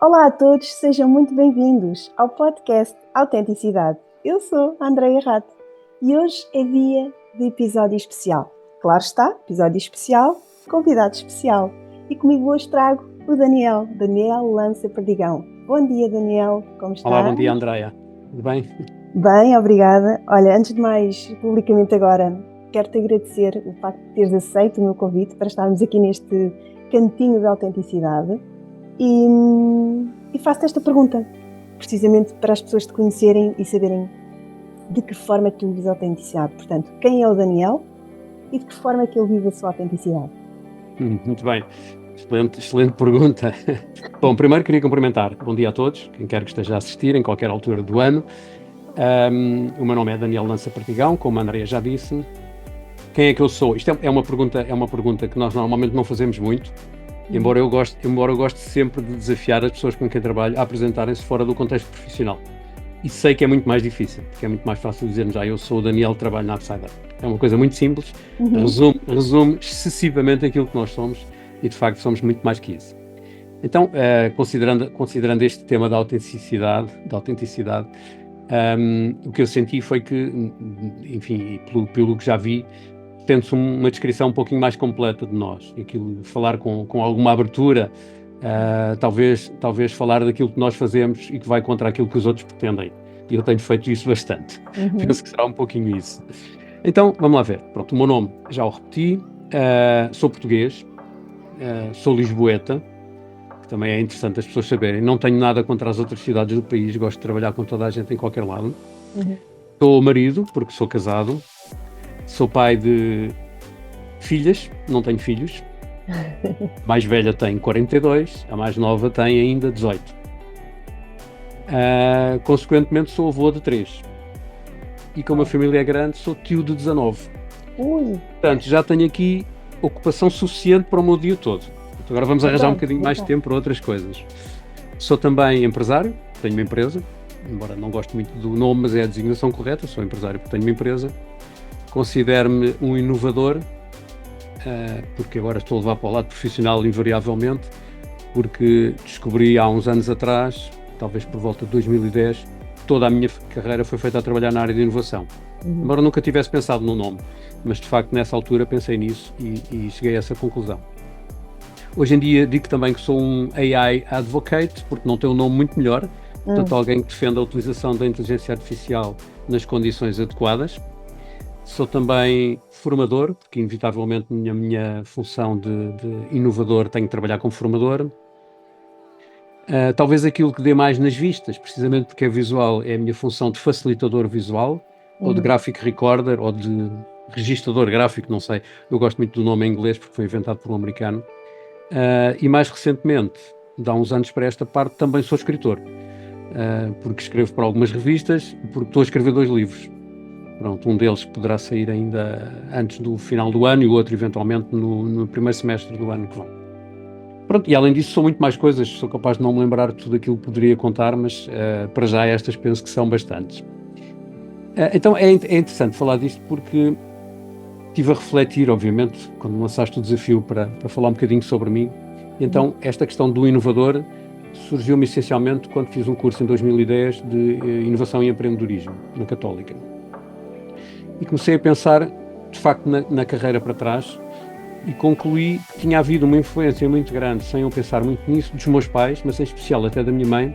Olá a todos, sejam muito bem-vindos ao podcast Autenticidade. Eu sou a Andreia Rato e hoje é dia de episódio especial. Claro está, episódio especial, convidado especial. E comigo hoje trago o Daniel Lança Perdigão. Bom dia, Daniel, como está? Olá, bom dia, Andreia. Tudo bem? Bem, obrigada. Olha, antes de mais, publicamente agora, quero-te agradecer o facto de teres aceito o meu convite para estarmos aqui neste cantinho de autenticidade. E faço-te esta pergunta, precisamente para as pessoas te conhecerem e saberem de que forma é que tu vives a autenticidade. Portanto, quem é o Daniel e de que forma é que ele vive a sua autenticidade? Muito bem. Excelente pergunta. Bom, primeiro queria cumprimentar. Bom dia a todos, quem quer que esteja a assistir, em qualquer altura do ano. O meu nome é Daniel Lança Perdigão, como a Andreia já disse. Quem é que eu sou? Isto é uma pergunta que nós normalmente não fazemos muito, embora eu goste sempre de desafiar as pessoas com quem trabalho a apresentarem-se fora do contexto profissional. E sei que é muito mais difícil, porque é muito mais fácil dizermos, eu sou o Daniel, trabalho na Upsider. É uma coisa muito simples, resume excessivamente aquilo que nós somos, e de facto somos muito mais que isso. Então, considerando este tema da autenticidade, o que eu senti foi que, enfim, pelo que já vi, tendo-se uma descrição um pouquinho mais completa de nós, falar com alguma abertura, talvez falar daquilo que nós fazemos e que vai contra aquilo que os outros pretendem. E eu tenho feito isso bastante. Penso que será um pouquinho isso. Então, vamos lá ver. Pronto, o meu nome já o repeti. Sou português, sou lisboeta, que também é interessante as pessoas saberem. Não tenho nada contra as outras cidades do país, gosto de trabalhar com toda a gente em qualquer lado. Sou marido, porque sou casado. Sou pai de filhas, não tenho filhos. A mais velha tem 42, a mais nova tem ainda 18. Consequentemente, sou avô de 3. E como a família é grande, sou tio de 19. Portanto, já tenho aqui ocupação suficiente para o meu dia todo. Agora vamos arranjar um bocadinho mais de tempo para outras coisas. Sou também empresário, tenho uma empresa, embora não goste muito do nome, mas é a designação correta, sou empresário porque tenho uma empresa. Considero-me um inovador, porque agora estou a levar para o lado profissional invariavelmente, porque descobri há uns anos atrás, talvez por volta de 2010, toda a minha carreira foi feita a trabalhar na área de inovação. Embora nunca tivesse pensado no nome, mas de facto nessa altura pensei nisso e cheguei a essa conclusão. Hoje em dia digo também que sou um AI advocate, porque não tem um nome muito melhor, portanto alguém que defende a utilização da inteligência artificial nas condições adequadas. Sou também formador, porque inevitavelmente na minha função de inovador tenho que trabalhar como formador. Talvez aquilo que dê mais nas vistas, precisamente porque é visual, é a minha função de facilitador visual, ou de graphic recorder, ou de registrador gráfico, não sei. Eu gosto muito do nome em inglês porque foi inventado por um americano. E mais recentemente, de há uns anos para esta parte, também sou escritor, porque escrevo para algumas revistas e porque estou a escrever 2 livros. Pronto, um deles poderá sair ainda antes do final do ano e o outro eventualmente no primeiro semestre do ano que vem. Pronto, e além disso sou muito mais coisas, sou capaz de não me lembrar de tudo aquilo que poderia contar, mas para já estas penso que são bastantes. Então é interessante falar disto porque estive a refletir, obviamente, quando lançaste o desafio para falar um bocadinho sobre mim. Então esta questão do inovador surgiu-me essencialmente quando fiz um curso em 2010 de inovação e empreendedorismo na Católica. E comecei a pensar, de facto, na carreira para trás e concluí que tinha havido uma influência muito grande, sem eu pensar muito nisso, dos meus pais, mas em especial até da minha mãe,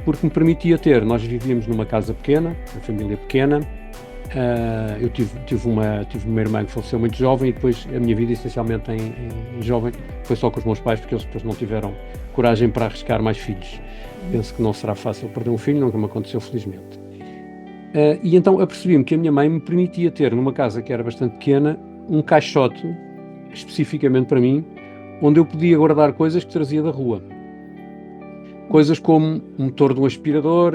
porque me permitia nós vivíamos numa casa pequena, uma família pequena, eu tive uma irmã que faleceu muito jovem e depois a minha vida essencialmente em jovem foi só com os meus pais, porque eles depois não tiveram coragem para arriscar mais filhos. Penso que não será fácil perder um filho, nunca me aconteceu felizmente. E então apercebi-me que a minha mãe me permitia ter, numa casa que era bastante pequena, um caixote, especificamente para mim, onde eu podia guardar coisas que trazia da rua. Coisas como o motor de um aspirador,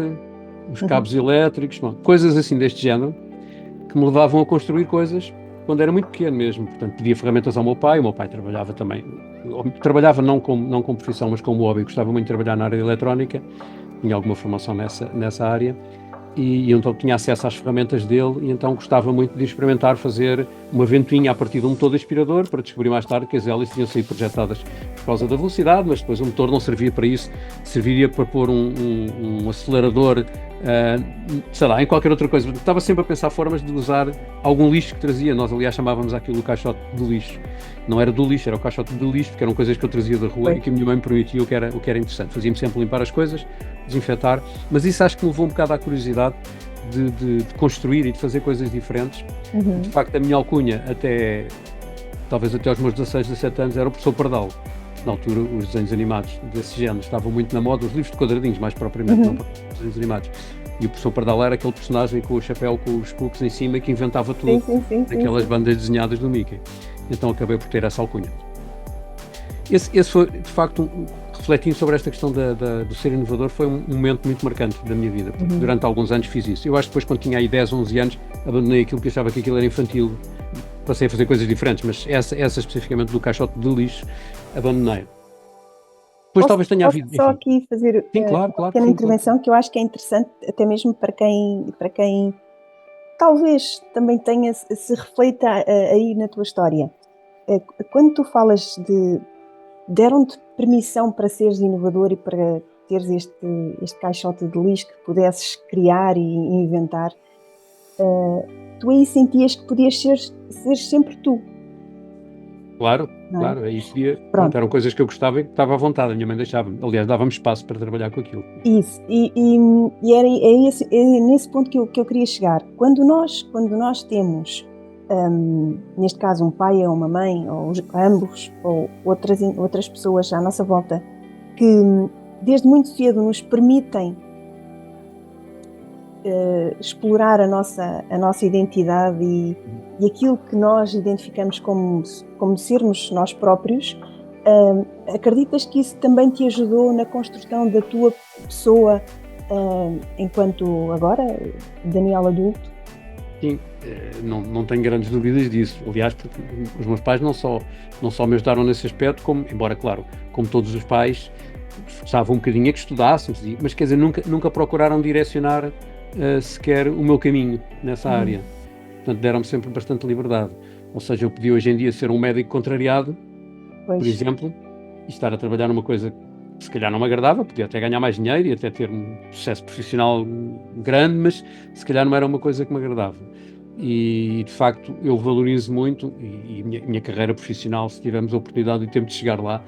os cabos elétricos, coisas assim deste género, que me levavam a construir coisas quando era muito pequeno mesmo. Portanto, pedia ferramentas ao meu pai, o meu pai trabalhava também, trabalhava não como profissão, mas como hobby, gostava muito de trabalhar na área de eletrónica, tinha alguma formação nessa área. e então tinha acesso às ferramentas dele, e então gostava muito de experimentar fazer uma ventoinha a partir de um motor de aspirador, para descobrir mais tarde que as hélices tinham sido projetadas por causa da velocidade, mas depois o motor não servia para isso, serviria para pôr um acelerador, sei lá, em qualquer outra coisa. Estava sempre a pensar formas de usar algum lixo que trazia. Nós, aliás, chamávamos aquilo o caixote de lixo. Não era do lixo, era o caixote de lixo, porque eram coisas que eu trazia da rua e que a minha mãe me permitia, o que era interessante. Fazia-me sempre limpar as coisas, desinfetar, mas isso acho que me levou um bocado à curiosidade de construir e de fazer coisas diferentes. De facto, a minha alcunha, talvez até aos meus 16, 17 anos, era o professor Pardal. Na altura, os desenhos animados desse género estavam muito na moda, os livros de quadradinhos, mais propriamente, não os desenhos animados. E o professor Pardal era aquele personagem com o chapéu, com os cookies em cima, que inventava tudo, aquelas bandas desenhadas do Mickey. Então acabei por ter essa alcunha. Esse foi, de facto, refletindo sobre esta questão do ser inovador, foi um momento muito marcante da minha vida, porque durante alguns anos fiz isso. Eu acho que depois, quando tinha aí 10, 11 anos, abandonei aquilo, que achava que aquilo era infantil, passei a fazer coisas diferentes, mas essa especificamente do caixote de lixo, abandonei. Depois talvez tenha havido... Só aqui fazer uma pequena intervenção, que eu acho que é interessante, até mesmo para quem talvez também se reflita aí na tua história. Quando tu falas deram-te permissão para seres inovador e para teres este caixote de lixo que pudesses criar e inventar, tu aí sentias que podias ser sempre tu. Claro, aí pronto, eram coisas que eu gostava e que estava à vontade, a minha mãe deixava-me. Aliás, dava-me espaço para trabalhar com aquilo. Isso, é nesse ponto que eu queria chegar. Quando nós temos, neste caso, um pai ou uma mãe, ou ambos, ou outras pessoas à nossa volta, que desde muito cedo nos permitem explorar a nossa identidade e aquilo que nós identificamos como sermos nós próprios, acreditas que isso também te ajudou na construção da tua pessoa enquanto agora, Daniel adulto? Sim, não tenho grandes dúvidas disso. Aliás, porque os meus pais não só me ajudaram nesse aspecto, embora, claro, como todos os pais, esforçavam um bocadinho a que estudássemos, mas quer dizer, nunca procuraram direcionar sequer o meu caminho nessa área. Portanto, deram-me sempre bastante liberdade. Ou seja, eu podia hoje em dia ser um médico contrariado, por exemplo, e estar a trabalhar numa coisa que se calhar não me agradava, podia até ganhar mais dinheiro e até ter um sucesso profissional grande, mas se calhar não era uma coisa que me agradava. E de facto eu valorizo muito, e minha carreira profissional, se tivermos a oportunidade e o tempo de chegar lá,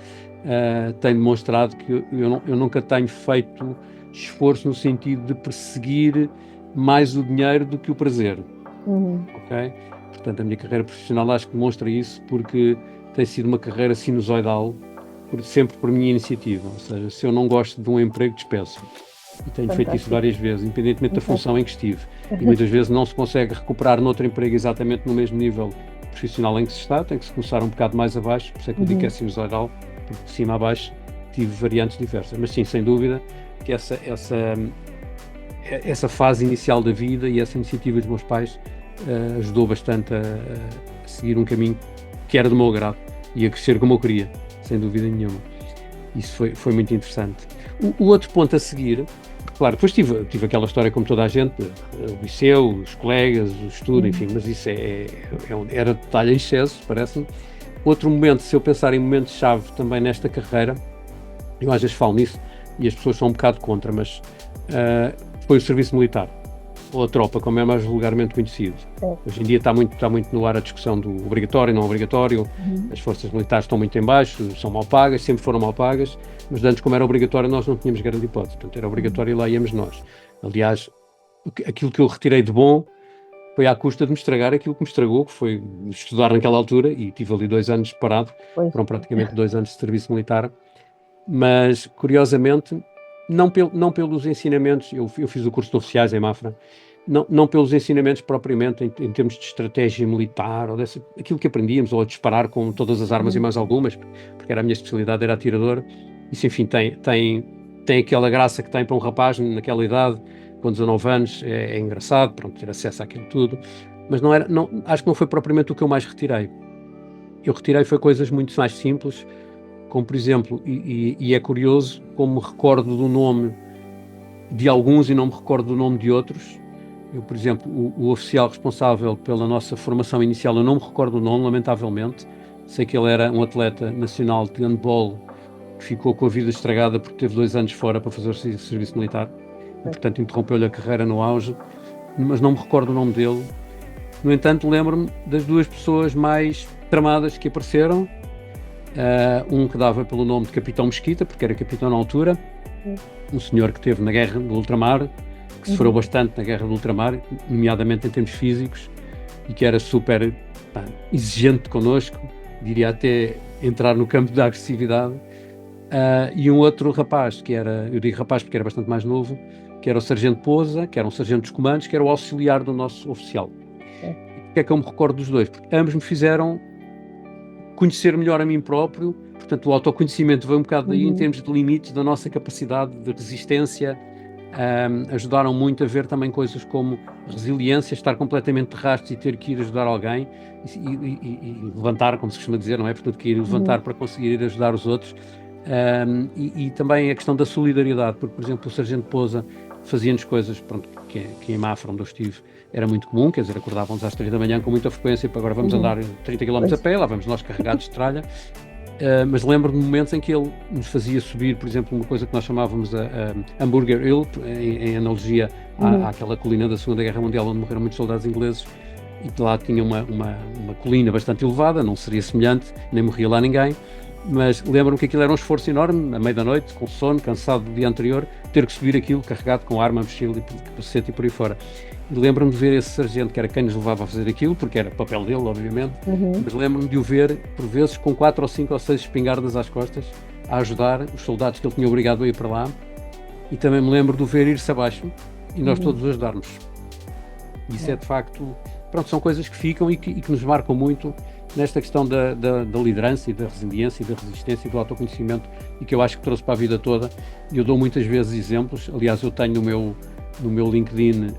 tem demonstrado que eu nunca tenho feito esforço no sentido de perseguir mais o dinheiro do que o prazer. Ok? Portanto, a minha carreira profissional acho que demonstra isso, porque tem sido uma carreira sinusoidal, sempre por minha iniciativa. Ou seja, se eu não gosto de um emprego, despeço. E tenho feito isso várias vezes, independentemente da função em que estive. E muitas vezes não se consegue recuperar noutro emprego exatamente no mesmo nível profissional em que se está, tem que se começar um bocado mais abaixo, por isso é que eu digo que é sinusoidal, porque de cima a baixo tive variantes diversas. Mas sim, sem dúvida, que essa fase inicial da vida e essa iniciativa dos meus pais ajudou bastante a seguir um caminho que era do meu agrado e a crescer como eu queria, sem dúvida nenhuma. Isso foi muito interessante. O outro ponto a seguir, claro, depois tive aquela história como toda a gente, o liceu, os colegas, o estudo, enfim, mas isso era detalhe em excesso, parece-me. Outro momento, se eu pensar em momentos-chave também nesta carreira, eu às vezes falo nisso e as pessoas são um bocado contra, mas foi o serviço militar, ou a tropa, como é mais vulgarmente conhecido. Hoje em dia está muito no ar a discussão do obrigatório e não obrigatório. As forças militares estão muito em baixo, são mal pagas, sempre foram mal pagas, mas antes, como era obrigatório, nós não tínhamos grande hipótese. Portanto, era obrigatório e lá íamos nós. Aliás, aquilo que eu retirei de bom foi à custa de me estragar aquilo que me estragou, que foi estudar naquela altura, e tive ali 2 anos parado, foram praticamente 2 anos de serviço militar, mas, curiosamente, não pelos ensinamentos, eu fiz o curso de oficiais em Mafra, não pelos ensinamentos propriamente em termos de estratégia militar, ou aquilo que aprendíamos, ou a disparar com todas as armas e mais algumas, porque a minha especialidade era atirador. Isso, enfim, tem aquela graça que tem para um rapaz naquela idade, com 19 anos, é engraçado, pronto, ter acesso àquilo tudo, mas acho que não foi propriamente o que eu mais retirei. Eu retirei foi coisas muito mais simples, como por exemplo, e é curioso, como me recordo do nome de alguns e não me recordo do nome de outros, Eu, por exemplo, o oficial responsável pela nossa formação inicial, eu não me recordo o nome, lamentavelmente. Sei que ele era um atleta nacional de handball que ficou com a vida estragada porque teve 2 anos fora para fazer o serviço militar e, portanto, interrompeu-lhe a carreira no auge, mas não me recordo o nome dele. No entanto, lembro-me das 2 pessoas mais tramadas que apareceram. Um que dava pelo nome de Capitão Mesquita, porque era capitão na altura, um senhor que esteve na Guerra do Ultramar, que sofreu bastante na Guerra do Ultramar, nomeadamente em termos físicos, e que era super exigente connosco, diria até entrar no campo da agressividade. E um outro rapaz, que era, eu digo rapaz porque era bastante mais novo, que era o Sargento Pousa, que era um sargento dos comandos, que era o auxiliar do nosso oficial. Porque é que eu me recordo dos 2? Porque ambos me fizeram conhecer melhor a mim próprio, portanto o autoconhecimento veio um bocado daí em termos de limites da nossa capacidade de resistência. Ajudaram muito a ver também coisas como resiliência, estar completamente de rastros e ter que ir ajudar alguém e levantar, como se costuma dizer, não é? Portanto, que ir levantar para conseguir ir ajudar os outros. E também a questão da solidariedade, porque, por exemplo, o Sargento Pousa fazia-nos coisas, pronto, que em Mafra, onde eu estive, era muito comum, quer dizer, acordávamos às 3 da manhã com muita frequência, para agora vamos andar 30 km a pé, lá vamos nós carregados de tralha. Mas lembro-me de momentos em que ele nos fazia subir, por exemplo, uma coisa que nós chamávamos a Hamburger Hill, em analogia àquela colina da Segunda Guerra Mundial, onde morreram muitos soldados ingleses, e que lá tinha uma colina bastante elevada, não seria semelhante, nem morria lá ninguém, mas lembro-me que aquilo era um esforço enorme, à meia da noite, com sono, cansado do dia anterior, ter que subir aquilo carregado com arma, mochila, capacete e por aí fora. E lembro-me de ver esse sargento, que era quem nos levava a fazer aquilo, porque era papel dele, obviamente, mas lembro-me de o ver, por vezes, com 4 ou 5 ou 6 espingardas às costas, a ajudar os soldados que ele tinha obrigado a ir para lá, e também me lembro de o ver ir-se abaixo, e nós todos ajudarmos. Isso é, de facto, pronto, são coisas que ficam e que nos marcam muito nesta questão da liderança e da resiliência e da resistência e do autoconhecimento, e que eu acho que trouxe para a vida toda. E eu dou muitas vezes exemplos, aliás, eu tenho no meu LinkedIn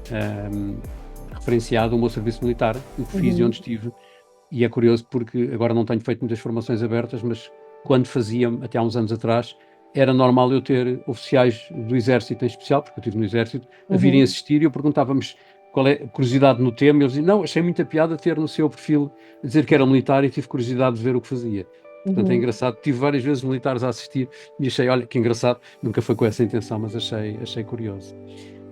referenciado o meu serviço militar, o que fiz e onde estive, e é curioso porque agora não tenho feito muitas formações abertas, mas quando fazia, até há uns anos atrás, era normal eu ter oficiais do Exército em especial, porque eu estive no Exército, a virem assistir, e eu perguntava-vos qual é a curiosidade no tema, e eles diziam, não, achei muita piada ter no seu perfil dizer que era militar e tive curiosidade de ver o que fazia. Portanto, é engraçado. Tive várias vezes militares a assistir e achei, olha, que engraçado, nunca foi com essa intenção, mas achei curioso.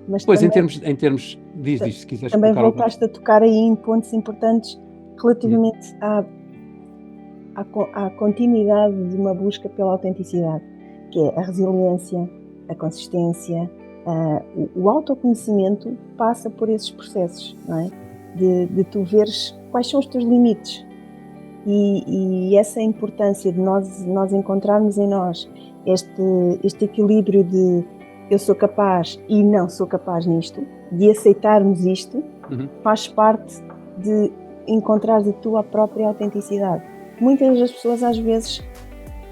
Mas pois, também, em termos, diz, se quiseres também colocar voltaste a tocar aí em pontos importantes relativamente à continuidade de uma busca pela autenticidade, que é a resiliência, a consistência, o autoconhecimento passa por esses processos, não é? De tu veres quais são os teus limites e essa importância de nós encontrarmos em nós este equilíbrio de eu sou capaz e não sou capaz nisto, de aceitarmos isto, faz parte de encontrar a tua própria autenticidade. Muitas das pessoas às vezes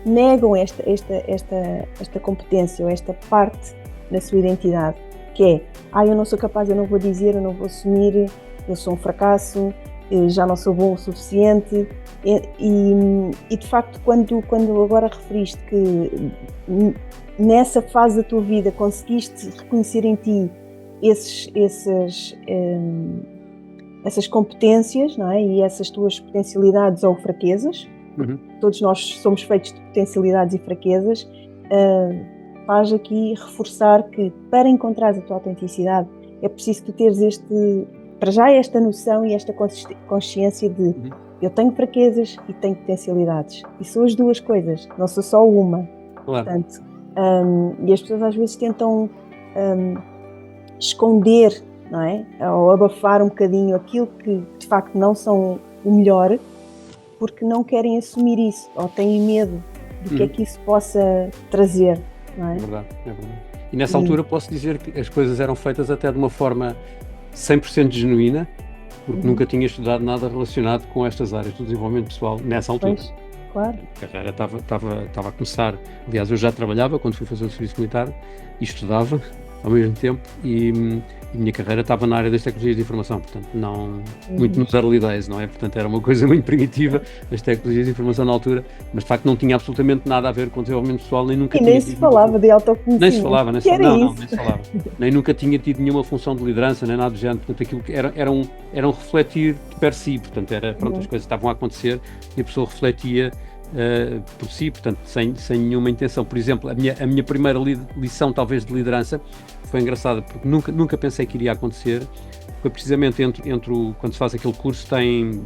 negam esta competência ou esta parte na sua identidade, que é, eu não sou capaz, eu não vou dizer, eu não vou assumir, eu sou um fracasso, já não sou bom o suficiente, e de facto quando agora referiste que nessa fase da tua vida conseguiste reconhecer em ti essas competências, não é? E essas tuas potencialidades ou fraquezas, todos nós somos feitos de potencialidades e fraquezas, faz aqui reforçar que para encontrar a tua autenticidade é preciso tu teres para já esta noção e esta consciência de eu tenho fraquezas e tenho potencialidades, e são as duas coisas, não sou só uma. Claro. Portanto, e as pessoas às vezes tentam esconder, não é? Ou abafar um bocadinho aquilo que de facto não são o melhor, porque não querem assumir isso, ou têm medo do que é que isso possa trazer, não é? É verdade. E nessa altura posso dizer que as coisas eram feitas até de uma forma 100% genuína, porque nunca tinha estudado nada relacionado com estas áreas do desenvolvimento pessoal nessa altura. Pois, claro. A carreira estava a começar. Aliás, eu já trabalhava quando fui fazer o serviço militar e estudava, ao mesmo tempo e a minha carreira estava na área das tecnologias de informação, portanto, não muito nos early days, não é? Portanto, era uma coisa muito primitiva, as tecnologias de informação na altura, mas de facto não tinha absolutamente nada a ver com desenvolvimento pessoal, nem nunca E tinha nem se tido falava de autoconhecimento. nem se falava, Que era não, isso? nem se falava. Nem nunca tinha tido nenhuma função de liderança, nem nada do género. Portanto, aquilo que era um refletir de per si. Portanto, pronto, as coisas estavam a acontecer e a pessoa refletia por si, portanto, sem nenhuma intenção. Por exemplo, a minha primeira lição, talvez, de liderança, foi engraçada, porque nunca pensei que iria acontecer. Foi precisamente quando se faz aquele curso,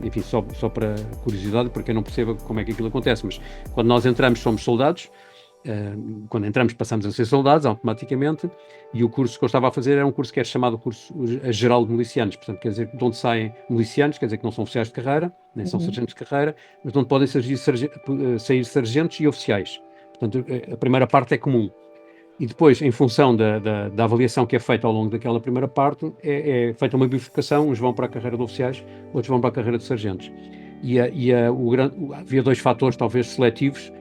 enfim, só para curiosidade, para quem não perceba como é que aquilo acontece, mas quando nós entramos, somos soldados. Quando entramos passamos a ser soldados automaticamente, e o curso que eu estava a fazer era um curso que é chamado curso geral de milicianos, portanto quer dizer de onde saem milicianos, quer dizer que não são oficiais de carreira, nem são sargentos de carreira, mas de onde podem sair sargentos e oficiais. Portanto, a primeira parte é comum. E depois, em função da avaliação que é feita ao longo daquela primeira parte, é feita uma bifurcação, uns vão para a carreira de oficiais, outros vão para a carreira de sargentos. Havia dois fatores talvez seletivos.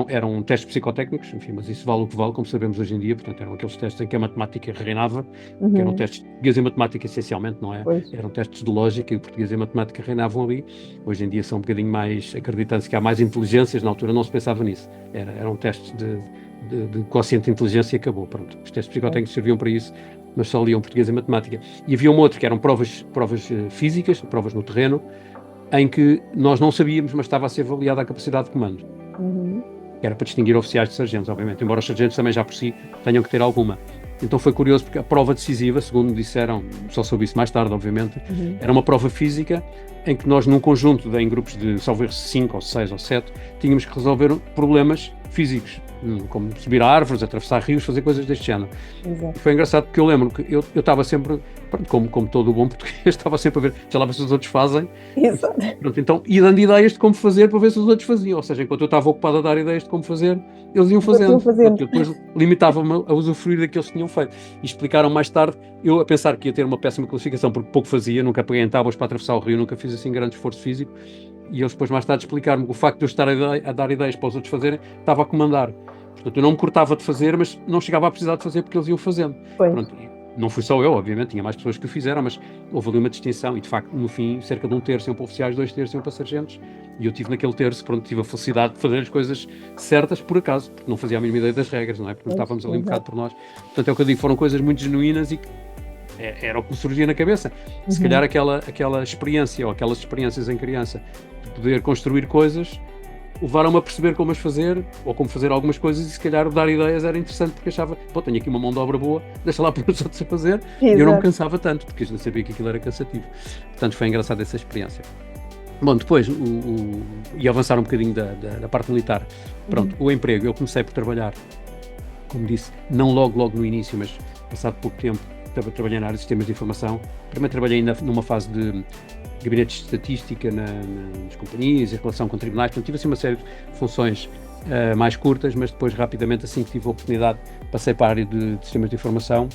Eram testes psicotécnicos, enfim, mas isso vale o que vale, como sabemos hoje em dia, portanto eram aqueles testes em que a matemática reinava, que eram testes de português e matemática essencialmente, não é? Pois. Eram testes de lógica e o português e a matemática reinavam ali. Hoje em dia são um bocadinho mais, acreditando-se que há mais inteligências, na altura não se pensava nisso, eram testes de quociente de inteligência e acabou, pronto. Os testes psicotécnicos serviam para isso, mas só liam português e matemática. E havia um outro que eram provas físicas, provas no terreno, em que nós não sabíamos, mas estava a ser avaliada a capacidade de comando. Que era para distinguir oficiais de sargentos, obviamente, embora os sargentos também já por si tenham que ter alguma. Então foi curioso porque a prova decisiva, segundo me disseram, só soube isso mais tarde, obviamente, era uma prova física em que nós, num conjunto em grupos de, talvez 5 ou 6 ou 7, tínhamos que resolver problemas físicos, como subir a árvores, atravessar rios, fazer coisas deste género. Exato. Foi engraçado porque eu lembro que eu estava sempre, pronto, como todo o bom português, estava sempre a ver, já lá ver se os outros fazem. Exato. Pronto, então ia dando ideias de como fazer para ver se os outros faziam, ou seja, enquanto eu estava ocupado a dar ideias de como fazer, eles iam fazendo. Pronto, eu depois limitava-me a usufruir daqueles que tinham feito. E explicaram mais tarde, eu a pensar que ia ter uma péssima classificação, porque pouco fazia, nunca peguei em tábuas para atravessar o rio, nunca fiz assim grande esforço físico, e eles depois mais tarde explicaram-me que o facto de eu estar a dar ideias para os outros fazerem, estava a comandar. Portanto, eu não me cortava de fazer, mas não chegava a precisar de fazer porque eles iam fazendo. Pronto, não fui só eu, obviamente, tinha mais pessoas que o fizeram, mas houve ali uma distinção e, de facto, no fim, cerca de 1/3 iam para oficiais, 2/3 iam para sargentos, e eu tive naquele terço, pronto, tive a felicidade de fazer as coisas certas por acaso, porque não fazia a mínima ideia das regras, não é? Porque estávamos ali um bocado por nós. Portanto, é o que eu digo, foram coisas muito genuínas e que era o que me surgia na cabeça. Se calhar aquela experiência, ou aquelas experiências em criança, de poder construir coisas, levaram-me a perceber como as fazer, ou como fazer algumas coisas, e se calhar dar ideias era interessante, porque achava, pô, tenho aqui uma mão de obra boa, deixa lá para os outros a fazer, e eu não me cansava tanto, porque eu já sabia que aquilo era cansativo. Portanto, foi engraçada essa experiência. Bom, depois, e avançar um bocadinho da parte militar, pronto, o emprego, eu comecei por trabalhar, como disse, não logo no início, mas passado pouco tempo, trabalhei na área de sistemas de informação. Primeiro trabalhei ainda numa fase de gabinetes de estatística nas companhias, em relação com tribunais, portanto tive assim uma série de funções mais curtas, mas depois rapidamente, assim que tive a oportunidade, passei para a área de sistemas de informação,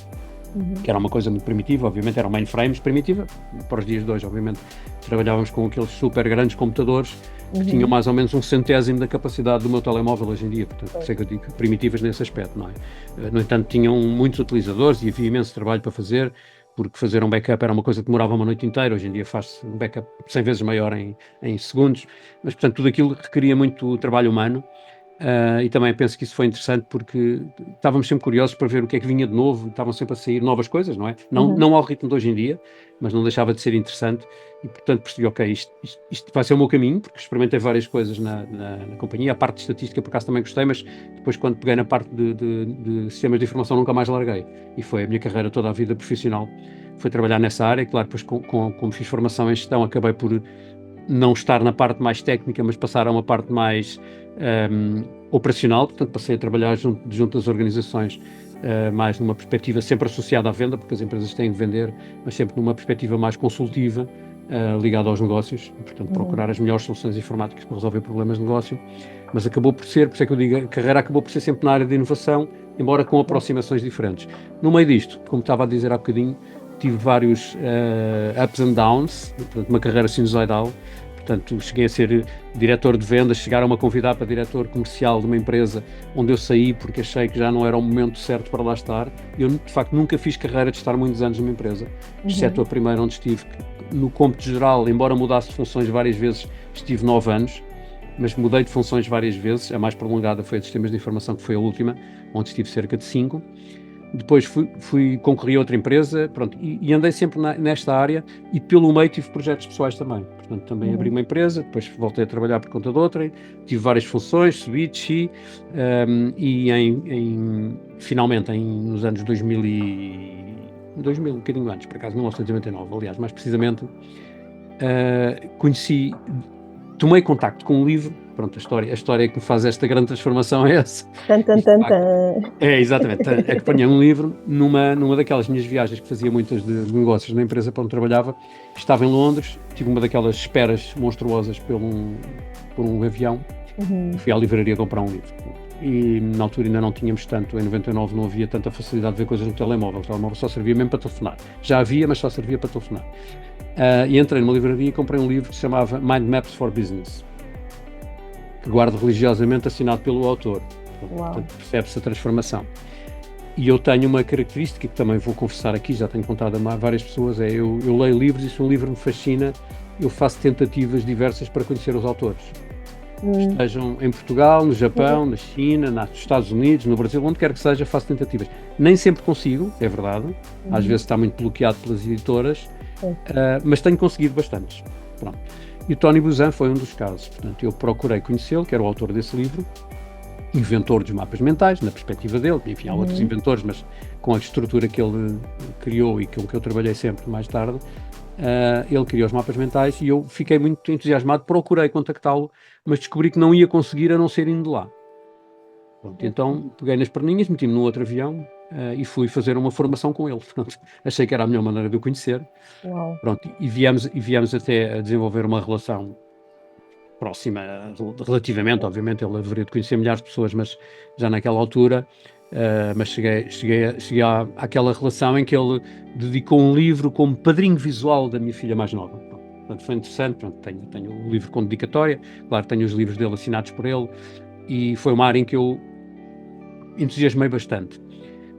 que era uma coisa muito primitiva, obviamente eram mainframes, primitiva, para os dias de hoje, obviamente trabalhávamos com aqueles super grandes computadores que tinham mais ou menos 1/100º da capacidade do meu telemóvel hoje em dia, portanto, sei que eu digo primitivas nesse aspecto, não é? No entanto, tinham muitos utilizadores e havia imenso trabalho para fazer, porque fazer um backup era uma coisa que demorava uma noite inteira, hoje em dia faz-se um backup 100 vezes maior em segundos, mas portanto tudo aquilo requeria muito trabalho humano. E também penso que isso foi interessante porque estávamos sempre curiosos para ver o que é que vinha de novo, estavam sempre a sair novas coisas, não é? Não ao ritmo de hoje em dia, mas não deixava de ser interessante e portanto percebi, ok, isto vai ser o meu caminho, porque experimentei várias coisas na companhia. A parte de estatística por acaso também gostei, mas depois quando peguei na parte de sistemas de informação nunca mais larguei, e foi a minha carreira toda a vida profissional, foi trabalhar nessa área. Claro, depois como fiz formação em gestão, acabei por não estar na parte mais técnica, mas passar a uma parte mais operacional, portanto passei a trabalhar junto das organizações, mais numa perspectiva sempre associada à venda, porque as empresas têm de vender, mas sempre numa perspectiva mais consultiva, ligada aos negócios, portanto procurar as melhores soluções informáticas para resolver problemas de negócio, mas acabou por ser, por isso é que eu digo, a carreira acabou por ser sempre na área de inovação, embora com aproximações diferentes. No meio disto, como estava a dizer há bocadinho, tive vários ups and downs, portanto uma carreira sinusoidal. Portanto, cheguei a ser diretor de vendas, chegaram-me a convidar para diretor comercial de uma empresa onde eu saí porque achei que já não era o momento certo para lá estar. Eu, de facto, nunca fiz carreira de estar muitos anos numa empresa, exceto a primeira onde estive, que, no cômputo geral, embora mudasse de funções várias vezes, estive 9 anos, mas mudei de funções várias vezes. A mais prolongada foi a de sistemas de informação, que foi a última, onde estive cerca de 5. Depois concorri a outra empresa, pronto, e andei sempre nesta área, e pelo meio tive projetos pessoais também. Portanto, também abri uma empresa, depois voltei a trabalhar por conta de outra, tive várias funções, subi, desci, e finalmente nos anos 2000, um bocadinho antes, por acaso 1999, aliás, mais precisamente, tomei contacto com um livro. Pronto, a história que me faz esta grande transformação é essa. É, exatamente. É que apanhei um livro numa daquelas minhas viagens, que fazia muitas de negócios na empresa para onde trabalhava. Estava em Londres, tive uma daquelas esperas monstruosas por um avião. Fui à livraria comprar um livro. E na altura ainda não tínhamos tanto, em 99 não havia tanta facilidade de ver coisas no telemóvel. O telemóvel só servia mesmo para telefonar. Já havia, mas só servia para telefonar. E entrei numa livraria e comprei um livro que se chamava Mind Maps for Business, que guardo religiosamente, assinado pelo autor. Portanto, percebe-se a transformação. E eu tenho uma característica que também vou confessar aqui, já tenho contado a várias pessoas, eu leio livros, e se um livro me fascina, eu faço tentativas diversas para conhecer os autores. Estejam em Portugal, no Japão, na China, nos Estados Unidos, no Brasil, onde quer que seja, faço tentativas. Nem sempre consigo, é verdade, às vezes está muito bloqueado pelas editoras, mas tenho conseguido bastantes. Pronto. E o Tony Buzan foi um dos casos. Portanto, eu procurei conhecê-lo, que era o autor desse livro, inventor dos mapas mentais, na perspectiva dele. Enfim, há outros inventores, mas com a estrutura que ele criou e com que eu trabalhei sempre mais tarde, ele criou os mapas mentais, e eu fiquei muito entusiasmado, procurei contactá-lo, mas descobri que não ia conseguir a não ser indo lá. Pronto, então peguei nas perninhas, meti-me num outro avião e fui fazer uma formação com ele. Pronto, achei que era a melhor maneira de o conhecer. Pronto, e viemos até a desenvolver uma relação próxima, relativamente, obviamente. Ele deveria de conhecer milhares de pessoas, mas já naquela altura, mas cheguei àquela relação em que ele dedicou um livro como padrinho visual da minha filha mais nova. Portanto, foi interessante. Pronto, tenho o livro com dedicatória, claro, tenho os livros dele assinados por ele, e foi uma área em que eu entusiasmei bastante.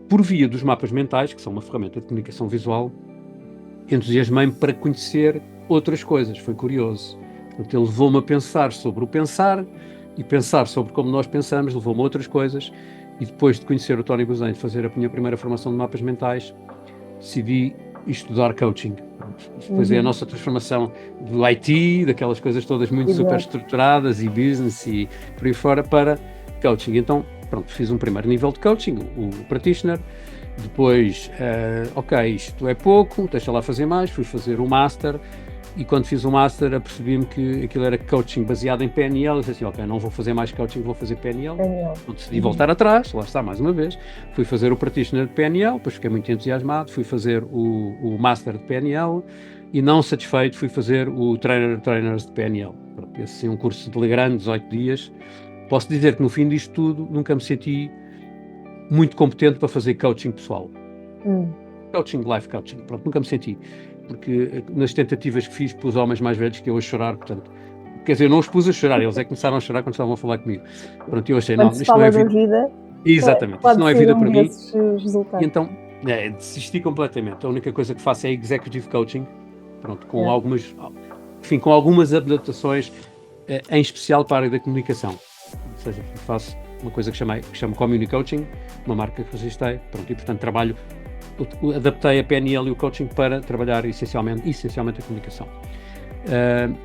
Por via dos mapas mentais, que são uma ferramenta de comunicação visual, entusiasmei-me para conhecer outras coisas. Foi curioso. Portanto, ele levou-me a pensar sobre o pensar, e pensar sobre como nós pensamos levou-me a outras coisas, e depois de conhecer o Tony Buzan, de fazer a minha primeira formação de mapas mentais, decidi estudar coaching. Depois é a nossa transformação do IT, daquelas coisas todas muito super estruturadas, e business e por aí fora, para coaching. Então, pronto, fiz um primeiro nível de coaching, o practitioner. Depois, isto é pouco, deixa lá fazer mais. Fui fazer o master, e quando fiz o master apercebi-me que aquilo era coaching baseado em PNL. Eu disse assim, não vou fazer mais coaching, vou fazer PNL. Então decidi voltar atrás, lá está, mais uma vez. Fui fazer o practitioner de PNL, depois fiquei muito entusiasmado, fui fazer o master de PNL, e não satisfeito, fui fazer o trainers de PNL. Esse é um curso de grande, 18 dias. Posso dizer que no fim disto tudo, nunca me senti muito competente para fazer coaching pessoal. Coaching, life coaching, pronto, nunca me senti. Porque nas tentativas que fiz, pus homens mais velhos que eu a chorar, portanto, quer dizer, eu não os pus a chorar, eles é que começaram a chorar quando estavam a falar comigo. Pronto, eu achei, quando isto não é vida. Exatamente, isto não é vida para mim. E então, desisti completamente. A única coisa que faço é executive coaching, pronto, com algumas adaptações, em especial para a área da comunicação. Ou seja, faço uma coisa que chamo Community Coaching, uma marca que registrei, pronto, e portanto adaptei a PNL e o coaching para trabalhar essencialmente a comunicação.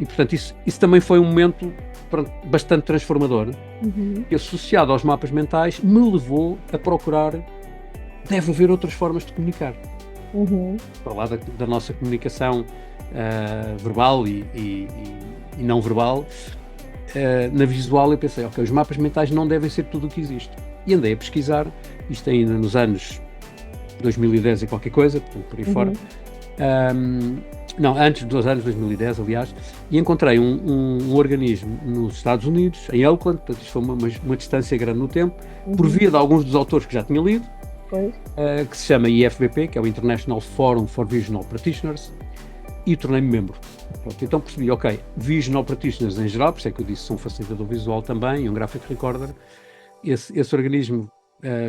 E portanto isso também foi um momento, pronto, bastante transformador, que, associado aos mapas mentais, me levou a procurar, deve haver outras formas de comunicar. Para lá da nossa comunicação verbal e não verbal. Na visual eu pensei, os mapas mentais não devem ser tudo o que existe. E andei a pesquisar, isto ainda nos anos 2010 e qualquer coisa, portanto, por aí fora. Antes dos anos 2010, aliás, e encontrei um organismo nos Estados Unidos, em Oakland, portanto isto foi uma distância grande no tempo, por via de alguns dos autores que já tinha lido, que se chama IFBP, que é o International Forum for Visual Practitioners, e tornei-me membro. Pronto, então percebi, ok, Vision Practitioners em geral, por isso é que eu disse sou um facilitador visual também, um graphic recorder. Esse organismo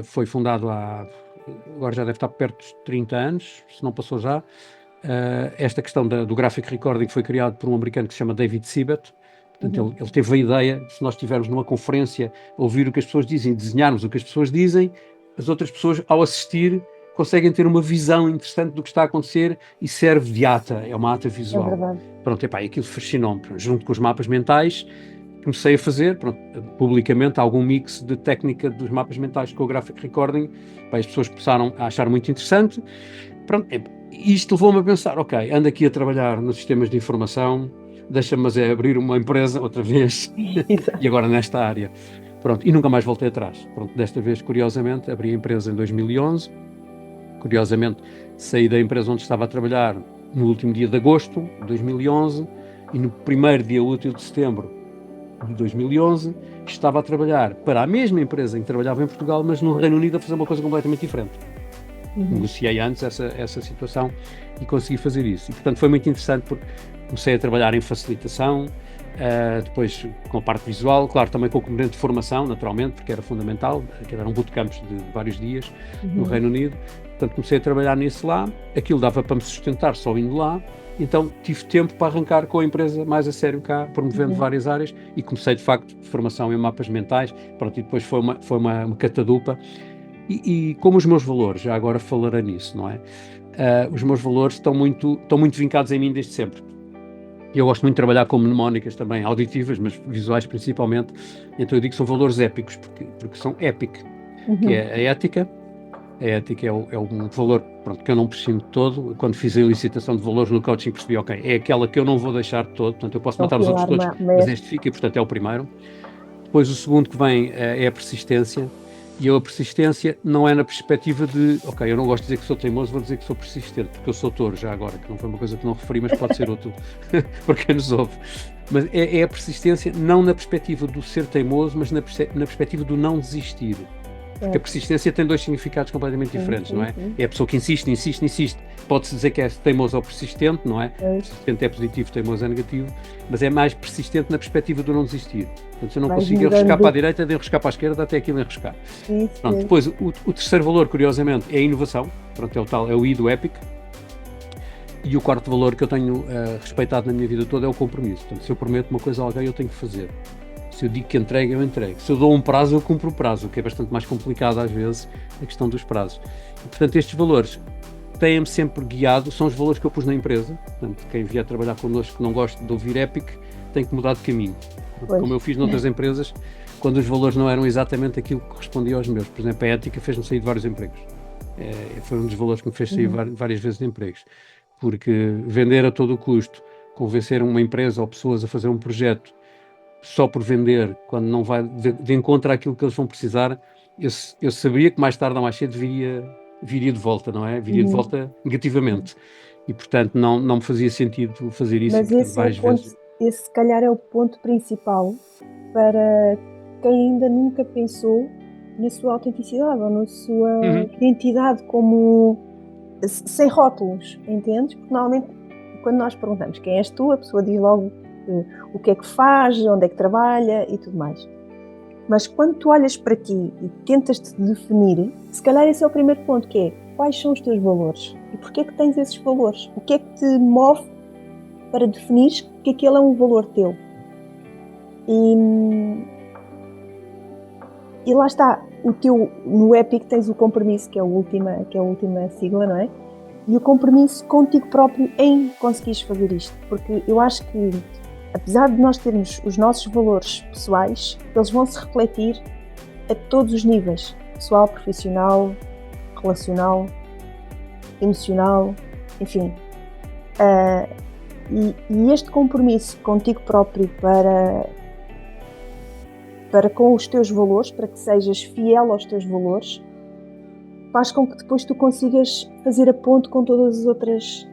foi fundado agora já deve estar perto dos 30 anos, se não passou já. Esta questão do graphic recording foi criado por um americano que se chama David Sibet. Portanto, ele teve a ideia, se nós estivermos numa conferência a ouvir o que as pessoas dizem, desenharmos o que as pessoas dizem, as outras pessoas, ao assistir, conseguem ter uma visão interessante do que está a acontecer e serve de ata, é uma ata visual. É verdade. Pronto, aquilo fascinou-me. Junto com os mapas mentais, comecei a fazer, publicamente, algum mix de técnica dos mapas mentais com o graphic recording. As pessoas começaram a achar muito interessante. Pronto, isto levou-me a pensar, ok, ando aqui a trabalhar nos sistemas de informação, deixa-me abrir uma empresa outra vez, e agora nesta área. Pronto, e nunca mais voltei atrás. Pronto, desta vez, curiosamente, abri a empresa em 2011. Curiosamente, saí da empresa onde estava a trabalhar no último dia de agosto de 2011 e no primeiro dia útil de setembro de 2011 estava a trabalhar para a mesma empresa em que trabalhava em Portugal, mas no Reino Unido a fazer uma coisa completamente diferente. Negociei antes essa situação e consegui fazer isso. E, portanto, foi muito interessante porque comecei a trabalhar em facilitação, depois com a parte visual, claro, também com o componente de formação, naturalmente, porque era fundamental, que eram bootcamps de vários dias no Reino Unido. Portanto, comecei a trabalhar nisso lá, aquilo dava para me sustentar só indo lá, então tive tempo para arrancar com a empresa mais a sério cá, promovendo várias áreas, e comecei, de facto, de formação em mapas mentais. Pronto, e depois foi uma catadupa. E como os meus valores, já agora falarei nisso, não é? Os meus valores estão muito vincados em mim desde sempre. Eu gosto muito de trabalhar com mnemónicas também, auditivas, mas visuais principalmente. Então eu digo que são valores épicos, porque são épico, que é a ética. A ética é um valor, pronto, que eu não prescino de todo. Quando fiz a elicitação de valores no coaching percebi, ok, é aquela que eu não vou deixar de todo, portanto eu posso matar os outros todos, mas este fica e portanto é o primeiro. Depois o segundo que vem é a persistência. E a persistência não é na perspectiva de, ok, eu não gosto de dizer que sou teimoso, vou dizer que sou persistente, porque eu sou touro já agora, que não foi uma coisa que não referi, mas pode ser outro, para quem nos ouve. Mas é a persistência não na perspectiva do ser teimoso, mas na perspectiva do não desistir. Porque a persistência tem dois significados completamente diferentes, não é? É a pessoa que insiste. Pode-se dizer que é teimoso ou persistente, não é? Persistente é positivo, teimoso é negativo, mas é mais persistente na perspectiva do não desistir. Portanto, se eu não consigo enroscar para a direita, de enroscar para a esquerda até aquilo enroscar. Pronto, depois, o terceiro valor, curiosamente, é a inovação. Pronto, é o I do Epic. E o quarto valor que eu tenho respeitado na minha vida toda é o compromisso. Portanto, se eu prometo uma coisa a alguém, eu tenho que fazer. Se eu digo que entrego, eu entrego. Se eu dou um prazo, eu cumpro o prazo, o que é bastante mais complicado às vezes, a questão dos prazos. E, portanto, estes valores têm-me sempre guiado, são os valores que eu pus na empresa. Portanto, quem vier trabalhar connosco que não gosta de ouvir Epic, tem que mudar de caminho. Como eu fiz noutras empresas, quando os valores não eram exatamente aquilo que correspondia aos meus. Por exemplo, a ética fez-me sair de vários empregos. Foi um dos valores que me fez sair várias vezes de empregos. Porque vender a todo o custo, convencer uma empresa ou pessoas a fazer um projeto só por vender, quando não vai de encontro àquilo que eles vão precisar, eu sabia que mais tarde ou mais cedo viria de volta, não é? Viria de volta negativamente. E, portanto, não me fazia sentido fazer isso. Mas e, portanto, esse, se calhar, é o ponto principal para quem ainda nunca pensou na sua autenticidade ou na sua identidade como sem rótulos, entendes? Porque, normalmente, quando nós perguntamos quem és tu, a pessoa diz logo o que é que faz, onde é que trabalha e tudo mais. Mas quando tu olhas para ti e tentas-te definir, se calhar esse é o primeiro ponto, que é quais são os teus valores e porquê é que tens esses valores? O que é que te move para definir que aquele é um valor teu? E lá está, no Epic tens o compromisso, que é a última sigla, não é? E o compromisso contigo próprio em conseguires fazer isto, porque eu acho que apesar de nós termos os nossos valores pessoais, eles vão se refletir a todos os níveis, pessoal, profissional, relacional, emocional, enfim. E este compromisso contigo próprio para com os teus valores, para que sejas fiel aos teus valores, faz com que depois tu consigas fazer a ponte com todas as outras,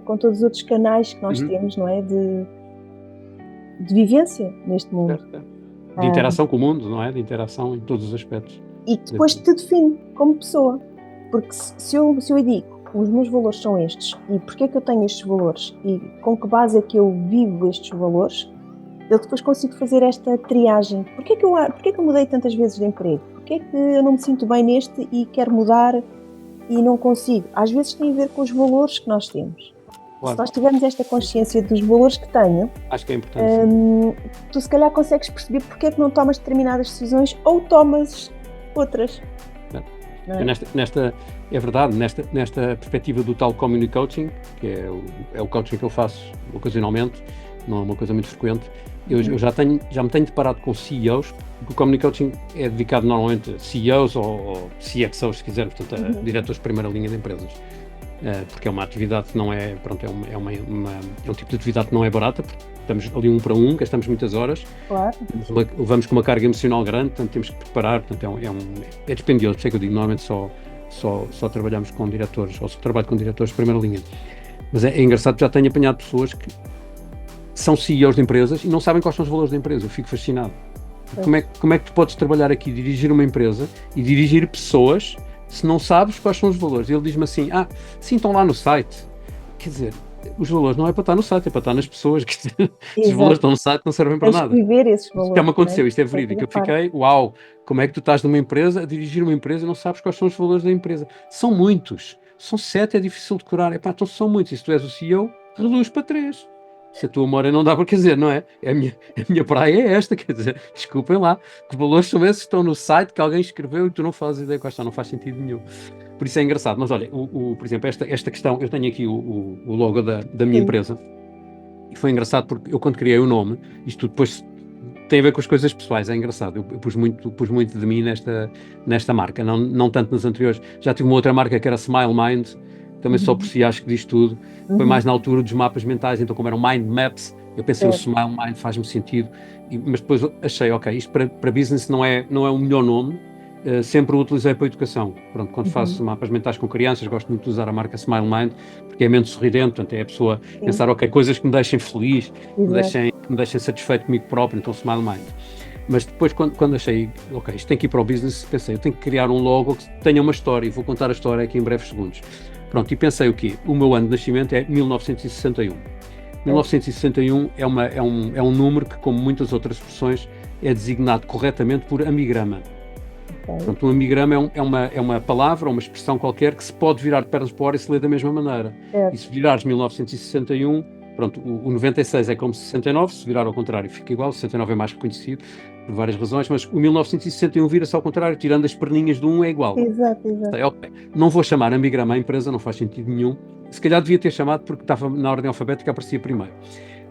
com todos os outros canais que nós temos, não é? De vivência neste mundo. De interação com o mundo, não é? De interação em todos os aspectos. E depois te define como pessoa. Porque se eu digo os meus valores são estes e porque é que eu tenho estes valores e com que base é que eu vivo estes valores, eu depois consigo fazer esta triagem. Porquê é que eu mudei tantas vezes de emprego? Porquê é que eu não me sinto bem neste e quero mudar e não consigo? Às vezes tem a ver com os valores que nós temos. Claro. Se nós tivermos esta consciência dos valores que tenho, Acho que é importante. Tu se calhar consegues perceber porque é que não tomas determinadas decisões ou tomas outras. Não é? É verdade, nesta perspectiva do tal community coaching, que é o coaching que eu faço ocasionalmente, não é uma coisa muito frequente, eu já me tenho deparado com CEOs, porque o community coaching é dedicado normalmente a CEOs ou CXOs, se quiser, portanto, a diretores de primeira linha de empresas. Porque é uma atividade que não é, pronto, é um tipo de atividade que não é barata, porque estamos ali 1 para 1, gastamos muitas horas, claro. Levamos com uma carga emocional grande, portanto temos que preparar, portanto é dispendioso, por isso é que eu digo, normalmente só trabalhamos com diretores, ou só trabalho com diretores de primeira linha. Mas é engraçado que já tenho apanhado pessoas que são CEOs de empresas e não sabem quais são os valores da empresa, eu fico fascinado. Como é que tu podes trabalhar aqui, dirigir uma empresa e dirigir pessoas se não sabes quais são os valores? Ele diz-me assim, sim, estão lá no site. Quer dizer, os valores não é para estar no site, é para estar nas pessoas. Os valores estão no site, não servem para nada. Viver esses valores. Isto já me aconteceu, isto é verídico. Eu fiquei, uau, como é que tu estás numa empresa, a dirigir uma empresa e não sabes quais são os valores da empresa? São muitos. São 7, é difícil de decorar. Então são muitos. E se tu és o CEO, reduz para 3. Se a tua memória não dá para, quer dizer, não é? A minha praia é esta, quer dizer, desculpem lá, que valores são esses que estão no site que alguém escreveu e tu não fazes ideia quais são, não faz sentido nenhum. Por isso é engraçado. Mas olha, por exemplo, esta questão, eu tenho aqui o logo da minha empresa, e foi engraçado porque eu quando criei o nome, isto depois tem a ver com as coisas pessoais, é engraçado, eu pus muito de mim nesta marca, não tanto nas anteriores. Já tive uma outra marca que era Smile Mind, também só por si acho que diz tudo. Foi mais na altura dos mapas mentais, então como eram Mind Maps, eu pensei o Smile Mind faz-me sentido, mas depois achei, ok, isto para business não é o melhor nome, sempre o utilizei para a educação. Pronto, quando faço mapas mentais com crianças, gosto muito de usar a marca Smile Mind, porque é mente sorridente, portanto é a pessoa pensar, ok, coisas que me deixem feliz, que me deixem satisfeito comigo próprio, então Smile Mind. Mas depois, quando achei, ok, isto tem que ir para o business, pensei, eu tenho que criar um logo que tenha uma história, e vou contar a história aqui em breves segundos. Pronto, e pensei o quê? O meu ano de nascimento é 1961. 1961 é um número que, como muitas outras expressões, é designado corretamente por amigrama. Portanto, um amigrama é uma palavra, uma expressão qualquer que se pode virar de pernas para o ar e se lê da mesma maneira. E se virares 1961, pronto, o 96 é como 69, se virar ao contrário fica igual, o 69 é mais reconhecido por várias razões, mas o 1961 vira-se ao contrário, tirando as perninhas do 1 é igual. Exato. Okay. Não vou chamar amigrama à empresa, não faz sentido nenhum. Se calhar devia ter chamado porque estava na ordem alfabética, aparecia primeiro.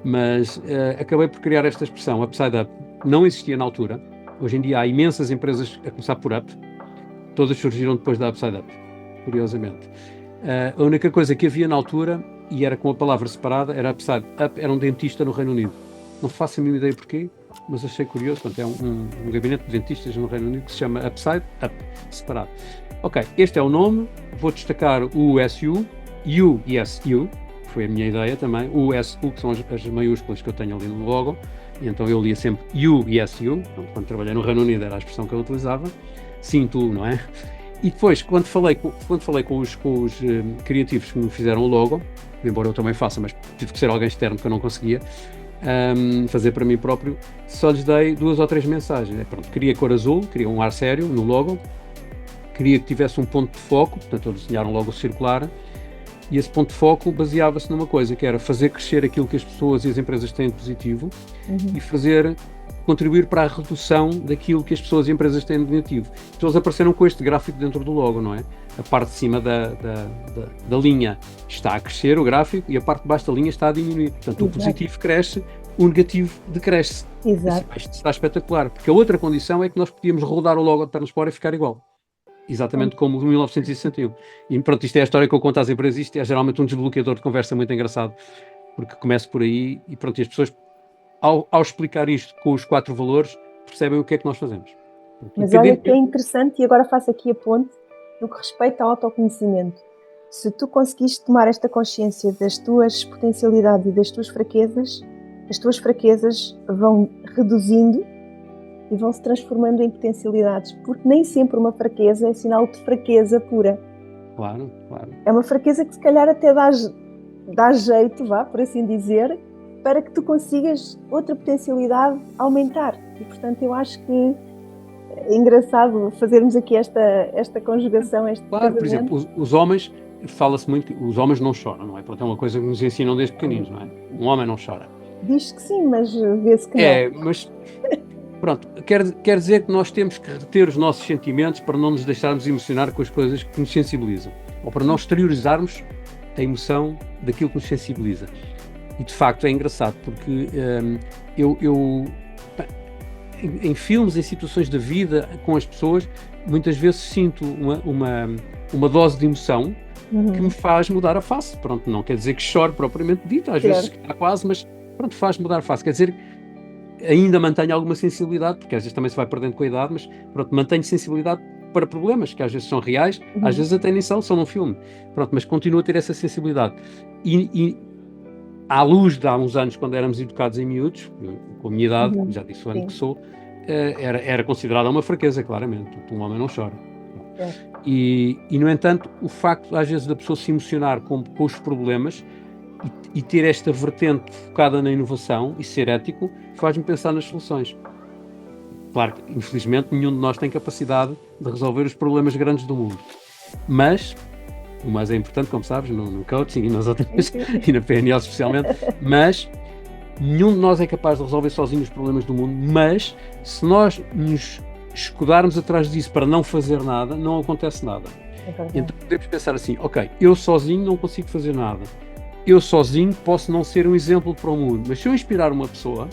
Mas acabei por criar esta expressão, Upside Up. Não existia na altura. Hoje em dia há imensas empresas a começar por Up. Todas surgiram depois da Upside Up, curiosamente. A única coisa que havia na altura, e era com a palavra separada, era Upside Up, era um dentista no Reino Unido. Não faço a mínima ideia porquê, mas achei curioso. Portanto, é um gabinete de dentistas no Reino Unido que se chama Upside Up, separado. Ok, este é o nome. Vou destacar o USU, U e SU, foi a minha ideia também. O USU, que são as maiúsculas que eu tenho ali no logo. E então eu lia sempre U e SU. Quando trabalhei no Reino Unido era a expressão que eu utilizava. Sim, tu, não é? E depois, quando falei com os criativos que me fizeram o logo, embora eu também faça, mas tive que ser alguém externo que eu não conseguia fazer para mim próprio, só lhes dei 2 ou 3 mensagens. Pronto, queria cor azul, queria um ar sério no logo, queria que tivesse um ponto de foco, portanto eles desenharam logo circular, e esse ponto de foco baseava-se numa coisa, que era fazer crescer aquilo que as pessoas e as empresas têm de positivo e contribuir para a redução daquilo que as pessoas e empresas têm de negativo. Então eles apareceram com este gráfico dentro do logo, não é? A parte de cima da linha está a crescer, o gráfico, e a parte de baixo da linha está a diminuir. Portanto, o positivo cresce, o negativo decresce. Exato. Isto está espetacular, porque a outra condição é que nós podíamos rodar o logo de pernas fora e ficar igual. Exatamente como em 1961. E pronto, isto é a história que eu conto às empresas, isto é geralmente um desbloqueador de conversa muito engraçado, porque começa por aí e pronto, e as pessoas, ao explicar isto com os 4 valores, percebem o que é que nós fazemos. Mas olha que é interessante, e agora faço aqui a ponte, no que respeita ao autoconhecimento. Se tu conseguiste tomar esta consciência das tuas potencialidades e das tuas fraquezas, as tuas fraquezas vão reduzindo e vão se transformando em potencialidades, porque nem sempre uma fraqueza é sinal de fraqueza pura. Claro, claro. É uma fraqueza que se calhar até dá jeito, por assim dizer, para que tu consigas outra potencialidade aumentar. E, portanto, eu acho que é engraçado fazermos aqui esta conjugação, este Claro, por casamento. exemplo, os homens, fala-se muito que os homens não choram, não é? Pronto, é uma coisa que nos ensinam desde pequeninos, não é? Um homem não chora. Diz que sim, mas vê-se que não. Mas pronto, quer dizer que nós temos que reter os nossos sentimentos para não nos deixarmos emocionar com as coisas que nos sensibilizam, ou para não exteriorizarmos a emoção daquilo que nos sensibiliza. E de facto é engraçado, porque em filmes, em situações da vida com as pessoas, muitas vezes sinto uma dose de emoção que me faz mudar a face. Pronto, não quer dizer que chore propriamente dito, às vezes está quase, mas pronto, faz mudar a face. Quer dizer, ainda mantenho alguma sensibilidade, porque às vezes também se vai perdendo com a idade, mas pronto, mantenho sensibilidade para problemas que às vezes são reais, às vezes até nem são num filme. Pronto, mas continuo a ter essa sensibilidade. E à luz de há uns anos, quando éramos educados em miúdos, com a minha idade, já disse o ano que sou, era considerada uma fraqueza, claramente. Um homem não chora. E, no entanto, o facto, às vezes, da pessoa se emocionar com os problemas e ter esta vertente focada na inovação e ser ético, faz-me pensar nas soluções. Claro que, infelizmente, nenhum de nós tem capacidade de resolver os problemas grandes do mundo. Mas, o mais é importante, como sabes, no coaching e nas outras, e na PNL especialmente, mas nenhum de nós é capaz de resolver sozinho os problemas do mundo, mas se nós nos escudarmos atrás disso para não fazer nada, não acontece nada. Então podemos pensar assim, ok, eu sozinho não consigo fazer nada. Eu sozinho posso não ser um exemplo para o mundo, mas se eu inspirar uma pessoa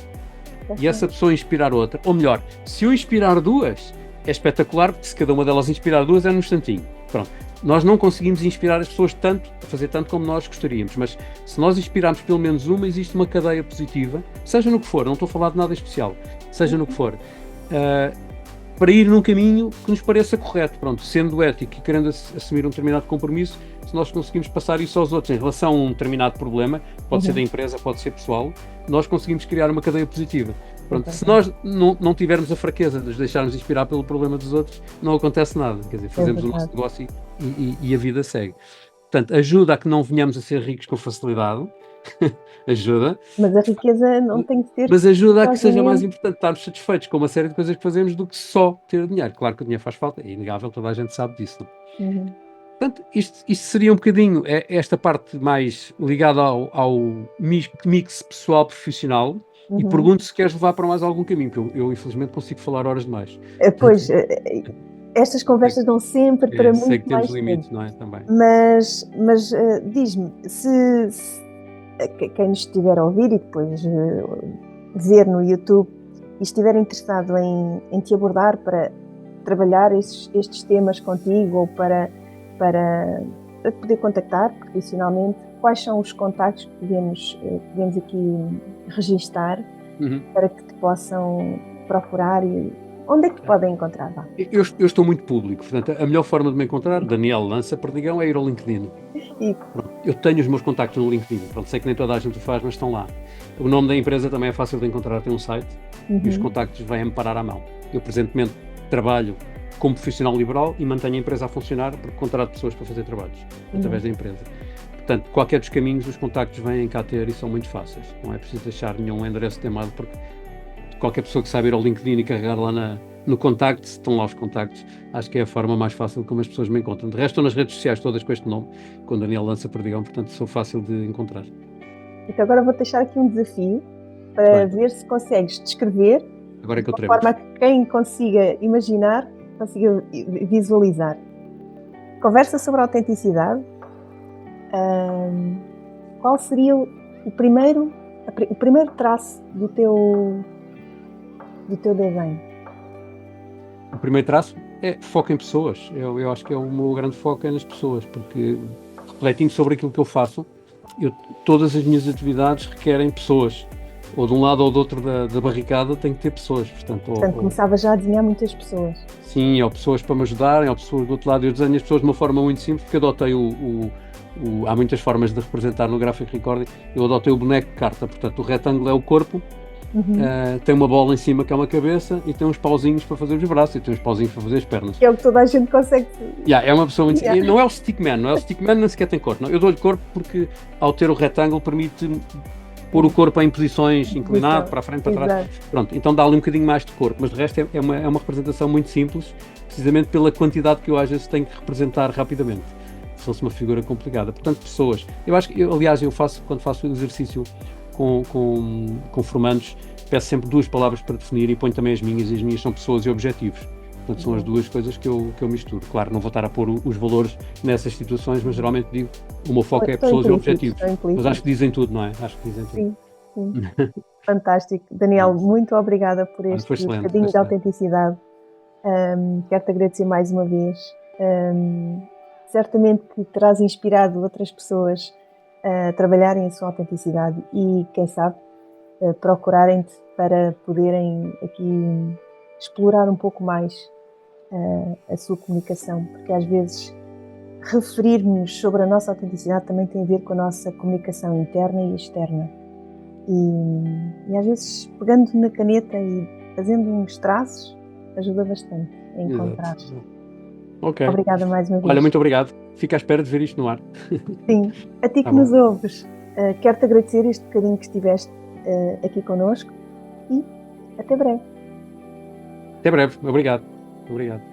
e essa pessoa inspirar outra, ou melhor, se eu inspirar duas, é espetacular, porque se cada uma delas inspirar duas é num instantinho. Pronto. Nós não conseguimos inspirar as pessoas tanto, a fazer tanto como nós gostaríamos, mas se nós inspirarmos pelo menos uma, existe uma cadeia positiva, seja no que for, não estou a falar de nada especial, seja no que for, para ir num caminho que nos pareça correto, pronto, sendo ético e querendo assumir um determinado compromisso, se nós conseguimos passar isso aos outros em relação a um determinado problema, pode ser da empresa, pode ser pessoal, nós conseguimos criar uma cadeia positiva. Pronto, se nós não tivermos a fraqueza de nos deixarmos inspirar pelo problema dos outros, não acontece nada, quer dizer, fazemos o nosso negócio e a vida segue. Portanto, ajuda a que não venhamos a ser ricos com facilidade, ajuda. Mas a riqueza não tem que ter... Mas ajuda a que seja mais importante estarmos satisfeitos com uma série de coisas que fazemos do que só ter dinheiro. Claro que o dinheiro faz falta, é inegável, toda a gente sabe disso. Portanto, isto seria um bocadinho esta parte mais ligada ao mix pessoal profissional. E pergunto se queres levar para mais algum caminho, porque eu infelizmente consigo falar horas demais. Pois, estas conversas dão sempre para muito mais tempo. Sei que temos limites, não é? Também. Mas diz-me, se quem nos estiver a ouvir e depois ver no YouTube e estiver interessado em te abordar para trabalhar estes temas contigo ou para poder contactar profissionalmente, quais são os contactos que podemos aqui registar para que te possam procurar e onde é que te podem encontrar? Eu estou muito público, portanto a melhor forma de me encontrar, Daniel Lança Perdigão, é ir ao LinkedIn. Pronto, eu tenho os meus contactos no LinkedIn, pronto, sei que nem toda a gente o faz, mas estão lá. O nome da empresa também é fácil de encontrar, tem um site e os contactos vêm-me parar à mão. Eu presentemente trabalho como profissional liberal e mantenho a empresa a funcionar porque contrato pessoas para fazer trabalhos através da empresa. Portanto, qualquer dos caminhos, os contactos vêm cá ter e são muito fáceis. Não é preciso deixar nenhum endereço temado, porque qualquer pessoa que sabe ir ao LinkedIn e carregar lá no contacto, estão lá os contactos, acho que é a forma mais fácil como as pessoas me encontram. De resto, estou nas redes sociais todas com este nome, com Daniel Lança Perdigão, portanto, sou fácil de encontrar. Então agora vou deixar aqui um desafio para ver se consegues descrever agora é que eu de forma que quem consiga imaginar, consiga visualizar. Conversa sobre a autenticidade. Qual seria o primeiro traço do teu desenho? O primeiro traço é foco em pessoas. Eu acho que o meu grande foco é nas pessoas, porque refletindo sobre aquilo que eu faço, todas as minhas atividades requerem pessoas. Ou de um lado ou do outro da barricada tem que ter pessoas. Portanto, começava já a desenhar muitas pessoas. Sim, ou pessoas para me ajudarem, ou pessoas do outro lado. Eu desenho as pessoas de uma forma muito simples, porque adotei há muitas formas de representar no Graphic Recording. Eu adotei o boneco de carta, portanto o retângulo é o corpo tem uma bola em cima que é uma cabeça e tem uns pauzinhos para fazer os braços e tem uns pauzinhos para fazer as pernas. Que é o que toda a gente consegue. É uma pessoa muito... Não é o stickman, não é o stickman, nem sequer tem corpo. Não. Eu dou-lhe corpo porque, ao ter o retângulo, permite pôr o corpo em posições inclinado, para a frente, para trás. Exato. Pronto, então dá-lhe um bocadinho mais de corpo, mas de resto é uma representação muito simples, precisamente pela quantidade que eu às vezes tenho que representar rapidamente. Se fosse uma figura complicada. Portanto, pessoas... Eu acho que, aliás, quando faço o exercício com formandos, peço sempre 2 palavras para definir e ponho também as minhas são pessoas e objetivos. Portanto, são as 2 coisas que eu misturo. Claro, não vou estar a pôr os valores nessas situações, mas geralmente digo, o meu foco é pessoas e objetivos. Mas acho que dizem tudo, não é? Acho que dizem tudo. Sim. Fantástico. Daniel, muito obrigada por este bocadinho de autenticidade. Quero-te agradecer mais uma vez. Certamente que terás inspirado outras pessoas a trabalharem a sua autenticidade e, quem sabe, procurarem-te para poderem aqui explorar um pouco mais a sua comunicação, porque às vezes referir-nos sobre a nossa autenticidade também tem a ver com a nossa comunicação interna e externa. E às vezes, pegando na caneta e fazendo uns traços, ajuda bastante a encontrar. Ok. Obrigada mais uma vez. Olha, muito obrigado. Fico à espera de ver isto no ar. Sim. A ti que nos ouves, quero-te agradecer este bocadinho que estiveste aqui connosco e até breve. Até breve. Obrigado. Obrigado.